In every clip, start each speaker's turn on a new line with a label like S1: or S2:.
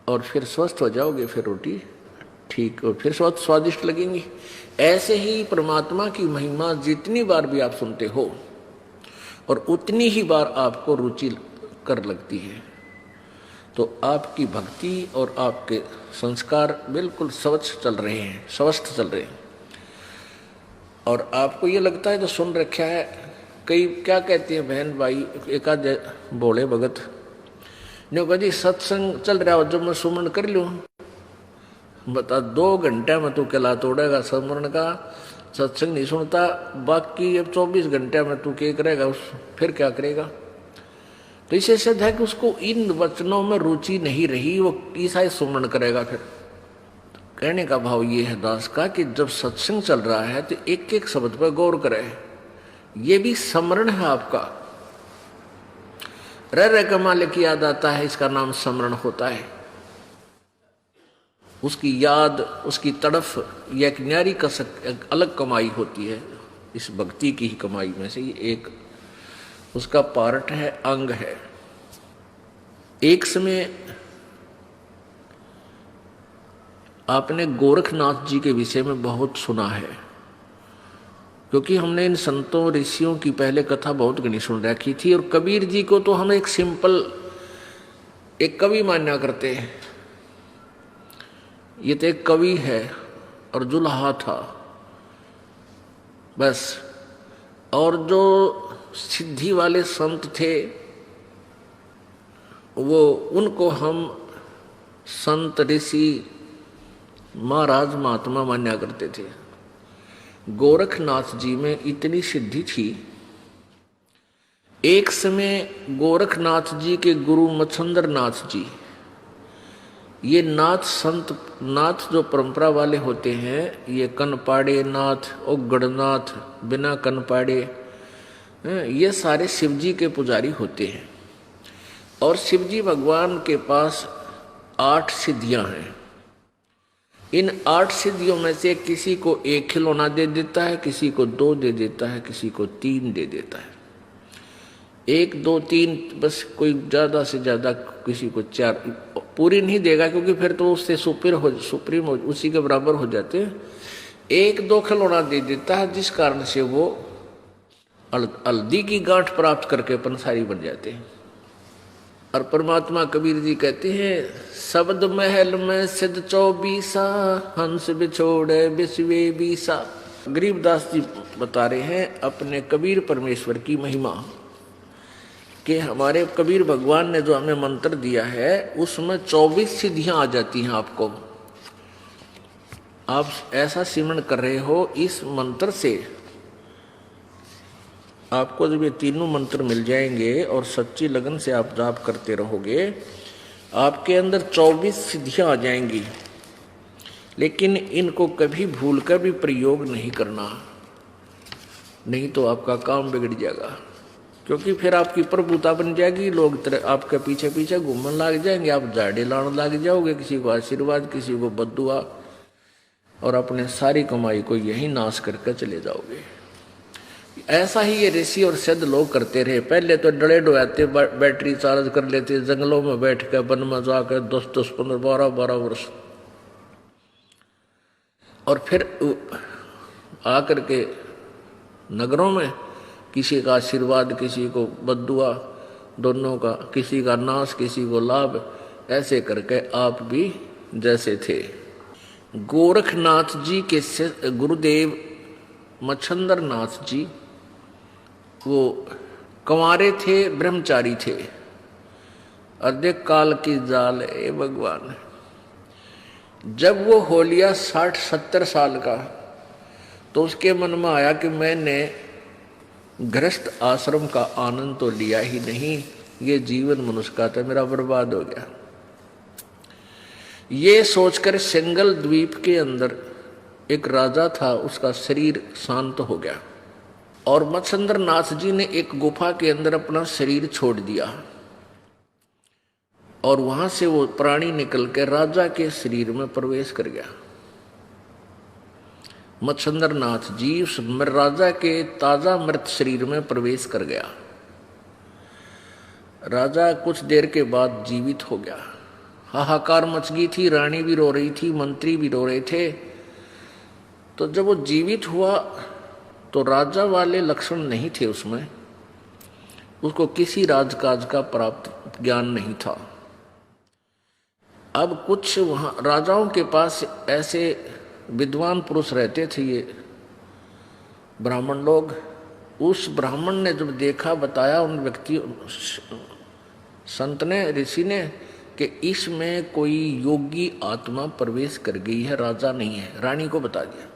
S1: और फिर स्वस्थ हो जाओगे, फिर रोटी ठीक और फिर स्वादिष्ट लगेंगी। ऐसे ही परमात्मा की महिमा जितनी बार भी आप सुनते हो और उतनी ही बार आपको रुचि कर लगती है, तो आपकी भक्ति और आपके संस्कार बिल्कुल स्वच्छ चल रहे हैं, स्वस्थ चल रहे हैं। और आपको ये लगता है तो सुन रखा है। कई क्या कहते हैं बहन भाई, एक आध बोले भगत ने कहा जी सत्संग चल रहा हो जब मैं सुमरण कर लूँ, बता 2 घंटे में तू कहला तोड़ेगा सुमरण का, सत्संग नहीं सुनता, बाकी अब 24 घंटे में तू क्या करेगा, फिर क्या करेगा। तो इसे सिद्ध है कि उसको इन वचनों में रुचि नहीं रही, वो ईसाई सुमरण करेगा। फिर कहने का भाव ये है दास का कि जब सत्संग चल रहा है तो एक एक शब्द पर गौर करे, ये भी स्मरण है आपका। रह रह के मालिक याद आता है, इसका नाम स्मरण होता है। उसकी याद, उसकी तड़फ, यह एक न्यारी कसक, एक अलग कमाई होती है। इस भक्ति की ही कमाई में से ये एक उसका पार्ट है, अंग है। एक समय आपने गोरखनाथ जी के विषय में बहुत सुना है, क्योंकि हमने इन संतों ऋषियों की पहले कथा बहुत घनी सुन रखी थी। और कबीर जी को तो हम एक सिंपल एक कवि मान्या करते हैं, ये तो एक कवि है और जुल्हा था बस। और जो सिद्धि वाले संत थे वो, उनको हम संत ऋषि महाराज महात्मा मान्या करते थे। गोरखनाथ जी में इतनी सिद्धि थी, एक समय गोरखनाथ जी के गुरु मच्छंदर नाथ जी, ये नाथ संत नाथ जो परंपरा वाले होते हैं, ये कनपाड़े नाथ, उगड़नाथ, बिना कनपाड़े, ये सारे शिवजी के पुजारी होते हैं। और शिवजी भगवान के पास 8 सिद्धियां हैं। इन 8 सिद्धियों में से किसी को 1 खिलौना दे देता है, किसी को 2 दे देता है, किसी को 3 दे देता है। 1, 2, 3 बस, कोई ज्यादा से ज्यादा किसी को 4 पूरी नहीं देगा, क्योंकि फिर तो उससे सुप्रीम उसी के बराबर हो जाते हैं। 1, 2 खिलौना दे देता है, जिस कारण से वो हल्दी की गांठ प्राप्त करके पंसारी बन जाते हैं। और परमात्मा कबीर जी कहते हैं, शब्द महल में सिद्ध 24 हंस बिछोड़े बिस्वे बीसा। गरीबदास जी बता रहे हैं अपने कबीर परमेश्वर की महिमा, कि हमारे कबीर भगवान ने जो हमें मंत्र दिया है उसमें 24 सिद्धियां आ जाती हैं आपको। आप ऐसा सिमरण कर रहे हो, इस मंत्र से आपको जब ये तीनों मंत्र मिल जाएंगे और सच्ची लगन से आप जाप करते रहोगे, आपके अंदर 24 सिद्धियां आ जाएंगी। लेकिन इनको कभी भूल कर भी प्रयोग नहीं करना, नहीं तो आपका काम बिगड़ जाएगा। क्योंकि फिर आपकी प्रभुता बन जाएगी, लोग आपके पीछे पीछे घूमने लग जाएंगे, आप झाड़े लाने लग जाओगे, किसी को आशीर्वाद, किसी को बद्दुआ, और अपने सारी कमाई को यही नाश करके चले जाओगे। ऐसा ही ये ऋषि और सिद्ध लोग करते रहे। पहले तो डरे डोयाते बैटरी चार्ज कर लेते, जंगलों में बैठ कर वन में जाकर 10-10, 15, 12-12 वर्ष, और फिर आकर के नगरों में किसी का आशीर्वाद, किसी को बद्दुआ, दोनों का, किसी का नाश, किसी को लाभ, ऐसे करके आप भी जैसे थे। गोरखनाथ जी के गुरुदेव मच्छंदर नाथ जी वो कंवारे थे, ब्रह्मचारी थे। अधिक काल की जाल ए भगवान। जब वो हो लिया 60-70 साल का, तो उसके मन में आया कि मैंने गृहस्थ आश्रम का आनंद तो लिया ही नहीं, ये जीवन मनुष्य का था मेरा बर्बाद हो गया। ये सोचकर सिंगल द्वीप के अंदर एक राजा था, उसका शरीर शांत हो गया और मच्छंदर नाथ जी ने एक गुफा के अंदर अपना शरीर छोड़ दिया और वहां से वो प्राणी निकल के राजा के शरीर में प्रवेश कर गया। मच्छंदर नाथ जी उस राजा के ताजा मृत शरीर में प्रवेश कर गया। राजा कुछ देर के बाद जीवित हो गया। हाहाकार मच गई थी, रानी भी रो रही थी, मंत्री भी रो रहे थे। तो जब वो जीवित हुआ तो राजा वाले लक्षण नहीं थे उसमें, उसको किसी राजकाज का प्राप्त ज्ञान नहीं था। अब कुछ वहाँ राजाओं के पास ऐसे विद्वान पुरुष रहते थे, ये ब्राह्मण लोग। उस ब्राह्मण ने जब देखा, बताया उन व्यक्ति संत ने, ऋषि ने, कि इसमें कोई योगी आत्मा प्रवेश कर गई है, राजा नहीं है। रानी को बता दिया।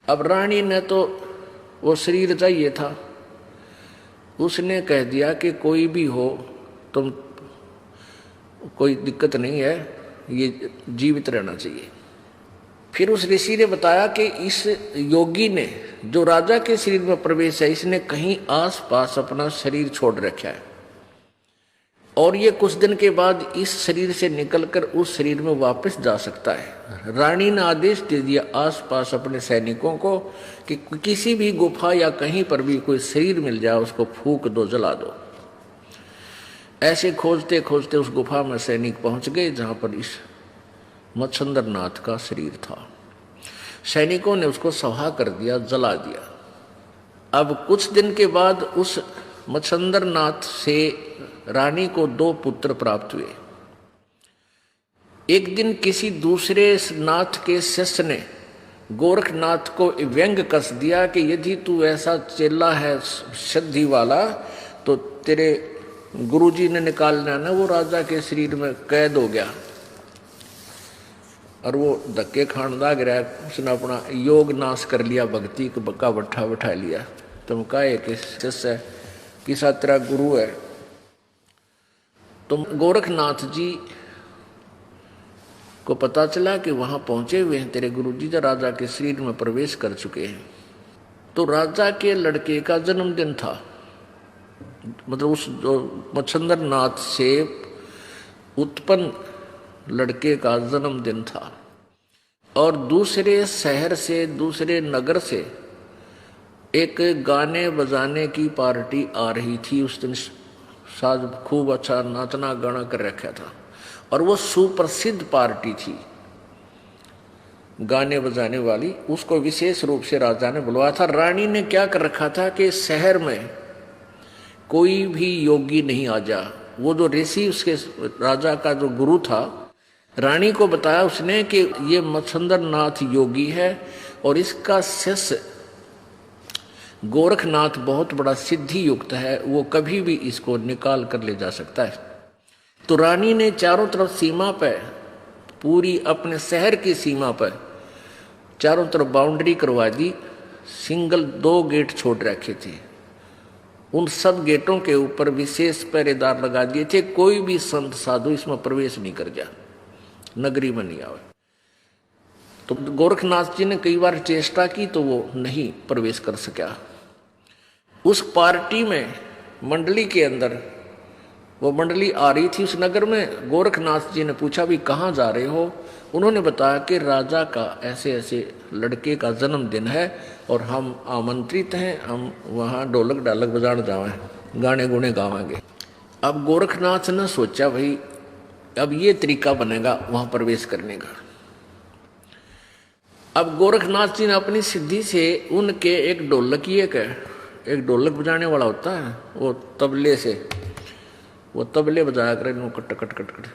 S1: अब रानी ने तो वो शरीर चाहिए था, उसने कह दिया कि कोई भी हो तुम, कोई दिक्कत नहीं है, ये जीवित रहना चाहिए। फिर उस ऋषि ने बताया कि इस योगी ने जो राजा के शरीर में प्रवेश है, इसने कहीं आस पास अपना शरीर छोड़ रखा है और ये कुछ दिन के बाद इस शरीर से निकलकर उस शरीर में वापस जा सकता है। रानी ने आदेश दे दिया आसपास अपने सैनिकों को कि किसी भी गुफा या कहीं पर भी कोई शरीर मिल जाए उसको फूंक दो, जला दो। ऐसे खोजते खोजते उस गुफा में सैनिक पहुंच गए जहां पर इस मच्छंदर नाथ का शरीर था। सैनिकों ने उसको सवा कर दिया, जला दिया। अब कुछ दिन के बाद उस मच्छंदर नाथ से रानी को 2 पुत्र प्राप्त हुए। एक दिन किसी दूसरे नाथ के शिष्य ने गोरखनाथ को व्यंग कस दिया कि यदि तू ऐसा चेला है सिद्धि वाला तो तेरे गुरुजी ने निकालना ना, वो राजा के शरीर में कैद हो गया और वो धक्के खान लाग रहा है। उसने अपना योग नाश कर लिया, भक्ति का बट्ठा बैठा लिया। तुम कहे कि शिष्य है, किसा तेरा गुरु है। तो गोरखनाथ जी को पता चला कि वहां पहुंचे हुए हैं तेरे गुरुजी, जो राजा के शरीर में प्रवेश कर चुके हैं। तो राजा के लड़के का जन्मदिन था, मतलब उस जो मच्छंदर नाथ से उत्पन्न लड़के का जन्मदिन था। और दूसरे शहर से, दूसरे नगर से एक गाने बजाने की पार्टी आ रही थी। उस दिन साज खूब अच्छा नाचना गाना कर रखा था और वो सुप्रसिद्ध पार्टी थी गाने बजाने वाली। उसको विशेष रूप से राजा ने बुलवाया था। रानी ने क्या कर रखा था कि शहर में कोई भी योगी नहीं आ जा। वो जो ऋषि, उसके राजा का जो गुरु था, रानी को बताया उसने कि ये मच्छंदर नाथ योगी है और इसका शिष्य गोरखनाथ बहुत बड़ा सिद्धि युक्त है, वो कभी भी इसको निकाल कर ले जा सकता है। तो रानी ने चारों तरफ सीमा पर, पूरी अपने शहर की सीमा पर चारों तरफ बाउंड्री करवा दी। सिंगल 2 गेट छोड़ रखे थे, उन सब गेटों के ऊपर विशेष पहरेदार लगा दिए थे। कोई भी संत साधु इसमें प्रवेश नहीं कर जा, नगरी में नहीं आवे। तो गोरखनाथ जी ने कई बार चेष्टा की तो वो नहीं प्रवेश कर सका। उस पार्टी में, मंडली के अंदर वो मंडली आ रही थी उस नगर में। गोरखनाथ जी ने पूछा भी कहाँ जा रहे हो? उन्होंने बताया कि राजा का ऐसे ऐसे लड़के का जन्मदिन है और हम आमंत्रित हैं, हम वहाँ ढोलक ढालक बजाने जावे, गाने गुने गावांगे। अब गोरखनाथ ने सोचा भाई अब ये तरीका बनेगा वहाँ प्रवेश करने का। अब गोरखनाथ जी ने अपनी सिद्धि से उनके एक ढोलक बजाने वाला होता है, वो तबले से, वो तबले बजाया करे, कट कट कट कट,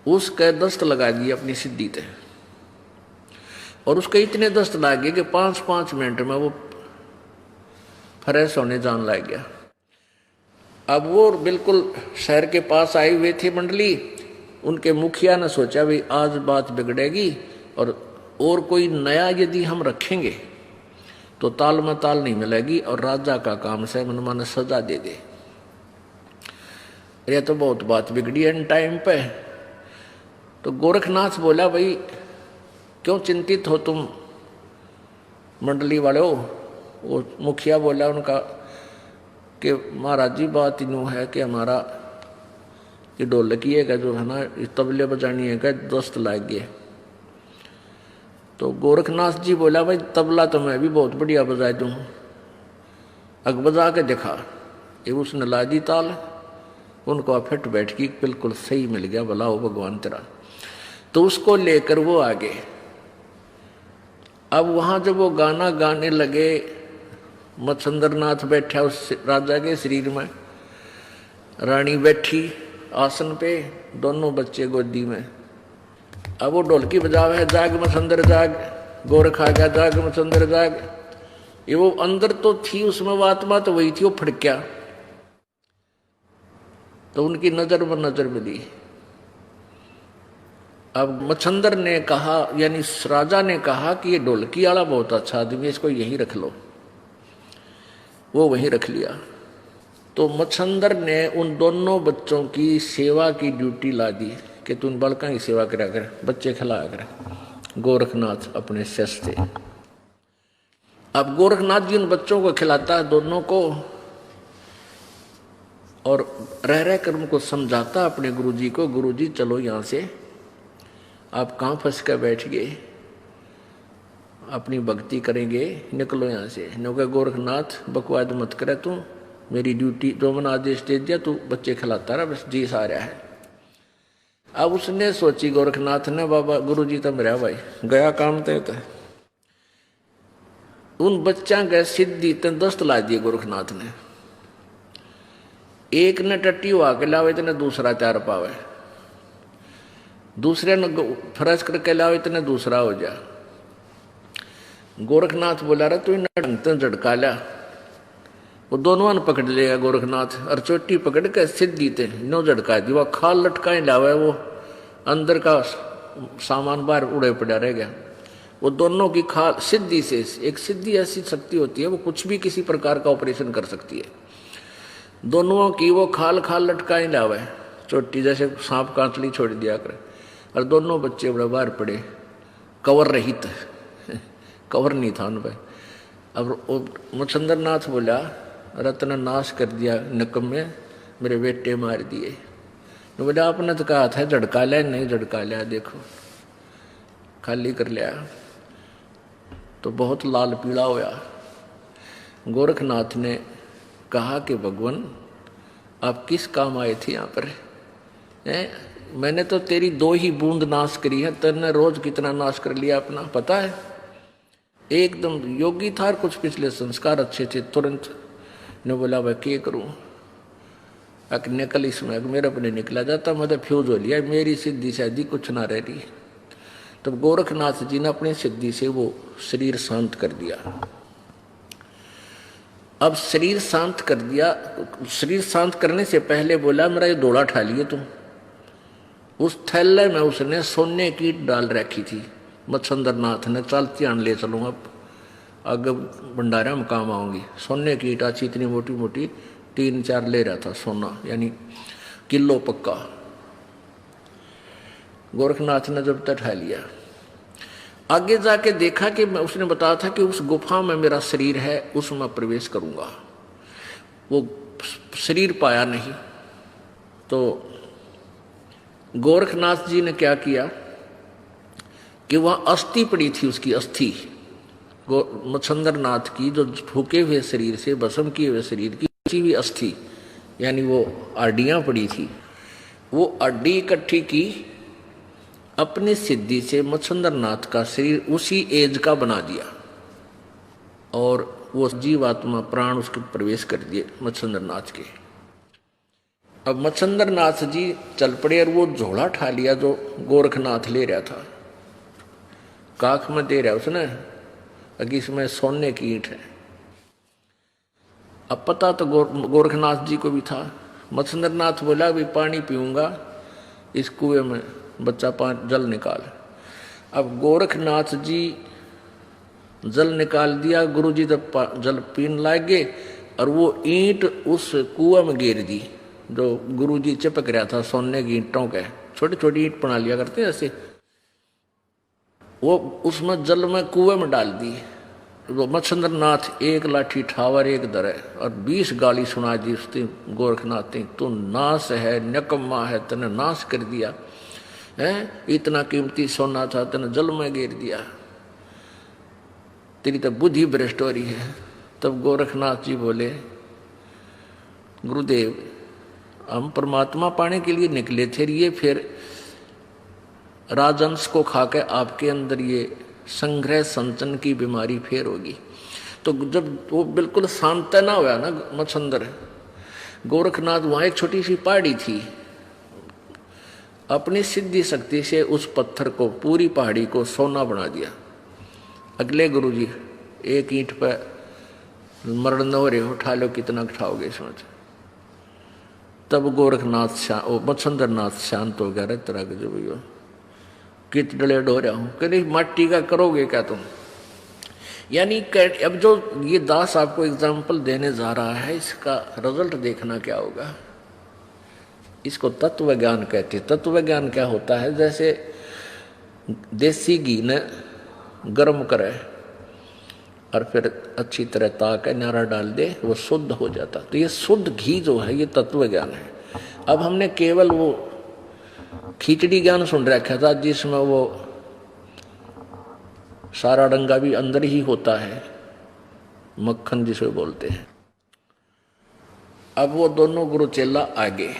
S1: उसके दस्त लगा दिए अपनी सिद्धि थे। और उसके इतने दस्त लग गए कि 5-5 मिनट में वो फ्रेश होने जान लग गया। अब वो बिल्कुल शहर के पास आए हुए थे मंडली। उनके मुखिया ने सोचा भाई आज बात बिगड़ेगी और कोई नया यदि हम रखेंगे तो ताल में ताल नहीं मिलेगी और राजा का काम से मनमाने सजा दे दे। ये तो बहुत बात बिगड़ी एंड टाइम पे। तो गोरखनाथ बोला भाई क्यों चिंतित हो तुम मंडली वाले हो? वो मुखिया बोला उनका कि महाराज जी बात यूँ है कि हमारा ये ढोलकी है का जो है ना, तबले बजानी है का दोस्त लाग गए। तो गोरखनाथ जी बोला भाई तबला तो मैं भी बहुत बढ़िया बजाए दूँ, अग बजा के दिखा। ये उसने ला दी ताल उनको फिट बैठ की बिल्कुल सही मिल गया, भला हो भगवान तेरा। तो उसको लेकर वो आगे। अब वहां जब वो गाना गाने लगे, मच्छंद्र नाथ बैठा उस राजा के शरीर में, रानी बैठी आसन पे, दोनों बच्चे गोदी में। अब वो ढोलकी बजावे है, जाग मच्छंद्र जाग, गोरख आ गया, जाग मच्छंद्र जाग। ये वो अंदर तो थी, उसमें वो आत्मा तो वही थी, वो फड़क्या। तो उनकी नजर में नजर मिली। अब मच्छंद्र ने कहा, यानी राजा ने कहा कि ये ढोलकी वाला बहुत अच्छा आदमी है, इसको यहीं रख लो। वो वहीं रख लिया। तो मच्छंद्र ने उन दोनों बच्चों की सेवा की ड्यूटी ला दी कि तुम बालका की सेवा करा कर, बच्चे खिलाया कर। गोरखनाथ अपने शिष्य थे। अब गोरखनाथ जी उन बच्चों को खिलाता है, दोनों को, और रह कर उनको समझाता अपने गुरुजी को, गुरुजी चलो यहाँ से, आप कहाँ फंस कर बैठ गए, अपनी भक्ति करेंगे, निकलो यहाँ से। नो गोरखनाथ बकवाद मत करे, तू मेरी ड्यूटी जो मैंने आदेश दे दिया, तू बच्चे खिलाता रहा, बस जी सा रहा है। अब उसने सोची गोरखनाथ ने, बाबा गुरुजी तो मेरा भाई गया काम तो उन बच्चा गए सिद्धि तेन दस्त ला दिए गोरखनाथ ने। एक ने टट्टी हुआ के लावे इतने दूसरा चार पावे, दूसरे ने फरस करके लावे इतने दूसरा हो जा। गोरखनाथ बोला रहा तू ढंग झटका लिया, वो दोनों ने पकड़ लिया गोरखनाथ, और चोटी पकड़ के सिद्धि ते नो झटका दी। वह खाल लटका लावे, वो अंदर का सामान बाहर उड़े पड़ा रह गया। वो दोनों की खाल सिद्धि से, एक सिद्धि ऐसी शक्ति होती है वो कुछ भी किसी प्रकार का ऑपरेशन कर सकती है। दोनों की वो खाल खाल लटकाए लावे, चोटी जैसे सांप कांचली छोड़ दिया करे, और दोनों बच्चे बड़े बाहर पड़े, कवर रहित कवर नहीं था उन पर। अब मच्छंद्र नाथ बोला, रत्न नाश कर दिया निकम्मे, मेरे बेटे मार दिए। तो बोला आपने तो कहा था झटका लिया, नहीं झटका लिया, देखो खाली कर लिया। तो बहुत लाल पीला होया। गोरखनाथ ने कहा कि भगवान आप किस काम आए थे यहाँ पर? मैंने तो तेरी 2 ही बूंद नाश करी है, तेने रोज कितना नाश कर लिया अपना पता है? एकदम योगी था, कुछ पिछले संस्कार अच्छे थे। तुरंत ने बोला भाई क्या करूं, निकल इसमें, मेरे अपने निकला जाता, मैं तो फ्यूज हो लिया, मेरी सिद्धि शादी कुछ ना रह रही। तब गोरखनाथ जी ने अपनी सिद्धि से वो शरीर शांत कर दिया। अब शरीर शांत कर दिया, शरीर शांत करने से पहले बोला मेरा ये डोला ठा लिए तुम। उस थैले में उसने सोने की डाल रखी थी। मच्छंद्र नाथ ने चलती आन ले चलूँ, अब आगे भंडारा में काम आऊंगी। सोने की ईट अच्छी इतनी मोटी मोटी 3-4 ले रहा था सोना, यानी किलो पक्का। गोरखनाथ ने जब तक ठा लिया, आगे जाके देखा कि उसने बताया था कि उस गुफा में मेरा शरीर है, उसमें प्रवेश करूंगा। वो शरीर पाया नहीं। तो गोरखनाथ जी ने क्या किया कि वह अस्थि पड़ी थी, उसकी अस्थि मच्छंद्र नाथ की, जो फूके हुए शरीर से भस्म किए हुए शरीर की हुई अस्थि, यानी वो हड्डियां पड़ी थी, वो हड्डी इकट्ठी की, अपनी सिद्धि से मच्छंद्र नाथ का शरीर उसी एज का बना दिया, और वो जीवात्मा प्राण उसके प्रवेश कर दिए मच्छंद्र नाथ के। अब मच्छंद्र नाथ जी चल पड़े और वो झोला ठा लिया जो गोरखनाथ ले रहा था, काख में दे रहा उसने, अगर इसमें सोने की ईंट है। अब पता तो गोरखनाथ जी को भी था। मच्छंद्र नाथ बोला भी पानी पीऊंगा, इस कुएं में बच्चा जल निकाल। अब गोरखनाथ जी जल निकाल दिया, गुरुजी जब जल पीने लगे और वो ईंट उस कुएं में गिर दी जो गुरुजी चिपक रहा था सोने की ईंटों के, छोटी छोटी ईंट बना लिया करते ऐसे, वो उसमें जल में कुएं में डाल दी। वो मच्छंद्र नाथ एक लाठी ठावर एक दरे और 20 गाली सुना दी उसने गोरखनाथ ने, तू नाश है, निकम्मा है, तने नाश कर दिया है, इतना कीमती सोना था तने जल में गिर दिया, तेरी तो बुद्धि भ्रष्ट हो रही है। तब गोरखनाथ जी बोले, गुरुदेव हम परमात्मा पाने के लिए निकले थे, ये फिर राजंश को खाकर आपके अंदर ये संग्रह संचन की बीमारी फेर होगी। तो जब वो बिल्कुल शांत ना हुआ ना मच्छंदर गोरखनाथ, वहां एक छोटी सी पहाड़ी थी, अपनी सिद्धि शक्ति से उस पत्थर को, पूरी पहाड़ी को सोना बना दिया। अगले गुरुजी एक ईंट पर मरण न हो रहे, उठा लो, कितना उठाओगे इसमें। तब गोरखनाथ मच्छंदर नाथ शांत हो गया। तरह के जो भैया कित डले डो रहा हूं, कहते मट्टी का करोगे क्या तुम। यानी अब जो ये दास आपको एग्जाम्पल देने जा रहा है, इसका रिजल्ट देखना क्या होगा। इसको तत्व ज्ञान कहते हैं। तत्व ज्ञान क्या होता है, जैसे देसी घी ने गर्म करे और फिर अच्छी तरह ताक नारा डाल दे, वो शुद्ध हो जाता। तो ये शुद्ध घी जो है, ये तत्व ज्ञान है। अब हमने केवल वो खिचड़ी ज्ञान सुन रखा था, जिसमें वो सारा डंगा भी अंदर ही होता है, मक्खन जिसे बोलते हैं। अब वो दोनों गुरु चेला आगे,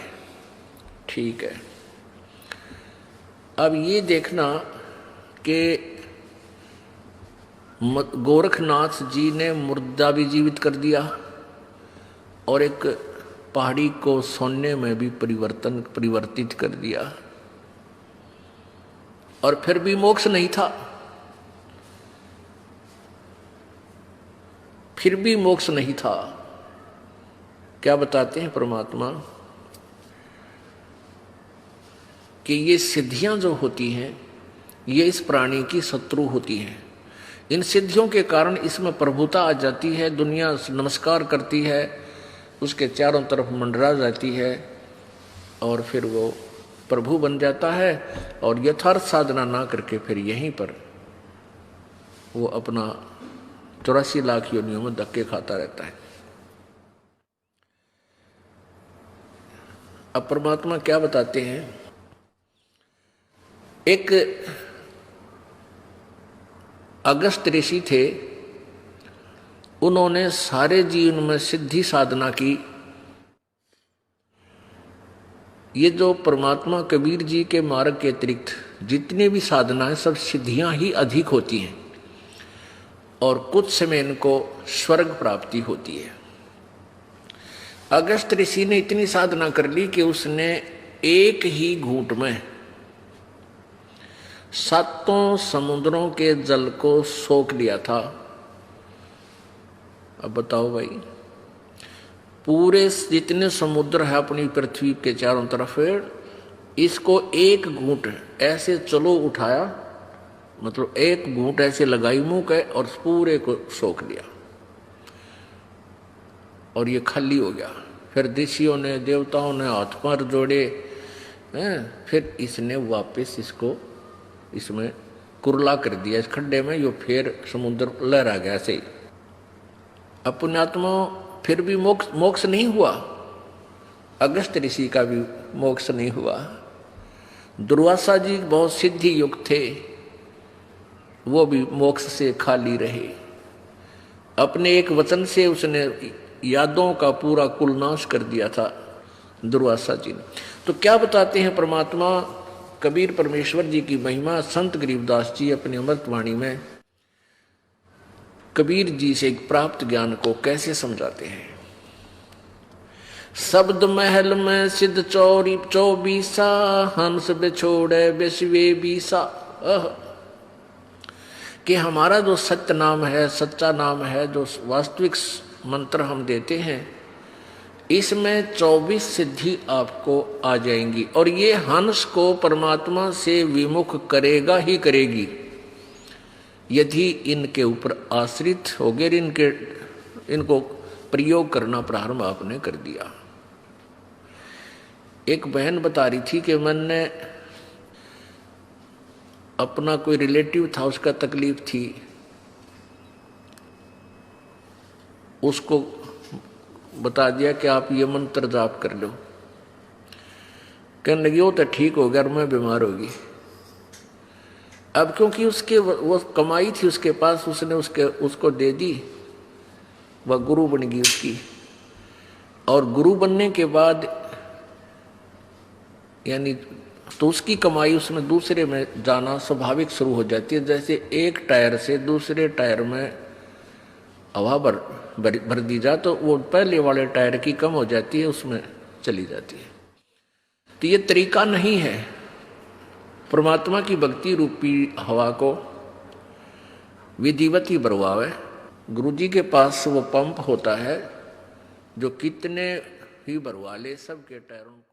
S1: ठीक है। अब ये देखना कि गोरखनाथ जी ने मुर्दा भी जीवित कर दिया और एक पहाड़ी को सोने में भी परिवर्तित कर दिया, और फिर भी मोक्ष नहीं था। फिर भी मोक्ष नहीं था। क्या बताते हैं परमात्मा कि ये सिद्धियां जो होती हैं, ये इस प्राणी की शत्रु होती हैं। इन सिद्धियों के कारण इसमें प्रभुता आ जाती है, दुनिया नमस्कार करती है, उसके चारों तरफ मंडरा जाती है, और फिर वो प्रभु बन जाता है। और यथार्थ साधना ना करके फिर यहीं पर वो अपना 84 लाख योनियों में धक्के खाता रहता है। अब परमात्मा क्या बताते हैं, एक अगस्त ऋषि थे, उन्होंने सारे जीवन में सिद्धि साधना की। ये जो परमात्मा कबीर जी के मार्ग के अतिरिक्त जितनी भी साधनाएं, सब सिद्धियां ही अधिक होती हैं, और कुछ समय इनको स्वर्ग प्राप्ति होती है। अगस्त ऋषि ने इतनी साधना कर ली कि उसने एक ही घूंट में 7 समुद्रों के जल को सोख लिया था। अब बताओ भाई, पूरे जितने समुद्र है अपनी पृथ्वी के चारों तरफ, इसको एक घूंट ऐसे चलो उठाया, मतलब एक घूंट ऐसे लगाई मुंह के और पूरे को सोख लिया, और ये खाली हो गया। फिर ऋषियों ने, देवताओं ने हाथ पैर जोड़े, फिर इसने वापस इसको इसमें कुरला कर दिया इस खड्डे में, यो फिर समुद्र लहरा गया ऐसे ही। अपने आत्मा फिर भी मोक्ष नहीं हुआ। अगस्त ऋषि का भी मोक्ष नहीं हुआ। दुर्वासा जी बहुत सिद्धि युक्त थे, वो भी मोक्ष से खाली रहे। अपने एक वचन से उसने यादों का पूरा कुलनाश कर दिया था दुर्वासा जी ने। तो क्या बताते हैं परमात्मा कबीर परमेश्वर जी की महिमा, संत गरीबदास जी अपनी अमृतवाणी में कबीर जी से प्राप्त ज्ञान को कैसे समझाते हैं। शब्द महल में सिद्ध चौरी 24 हंस बिछोड़े बिस्वे 20। कि हमारा जो सत्य नाम है, सच्चा नाम है, जो वास्तविक मंत्र हम देते हैं, इसमें 24 सिद्धि आपको आ जाएंगी, और ये हंस को परमात्मा से विमुख करेगा ही करेगी यदि इनके ऊपर आश्रित हो गए, इनको प्रयोग करना प्रारंभ आपने कर दिया। एक बहन बता रही थी कि मैंने अपना कोई रिलेटिव था, उसका तकलीफ थी, उसको बता दिया कि आप ये मंत्र जाप कर लो। कहने लगी वो तो ठीक हो गया, मैं बीमार होगी। अब क्योंकि उसके वो कमाई थी उसके पास, उसने उसको दे दी, वह गुरु बन गई उसकी। और गुरु बनने के बाद यानी तो उसकी कमाई उसमें दूसरे में जाना स्वाभाविक शुरू हो जाती है। जैसे एक टायर से दूसरे टायर में हवा भर दी जा तो वो पहले वाले टायर की कम हो जाती है, उसमें चली जाती है। तो ये तरीका नहीं है परमात्मा की भक्ति रूपी हवा को विधिवत ही भरवावे। गुरु जी के पास वो पंप होता है जो कितने ही भरवा ले सबके टायरों को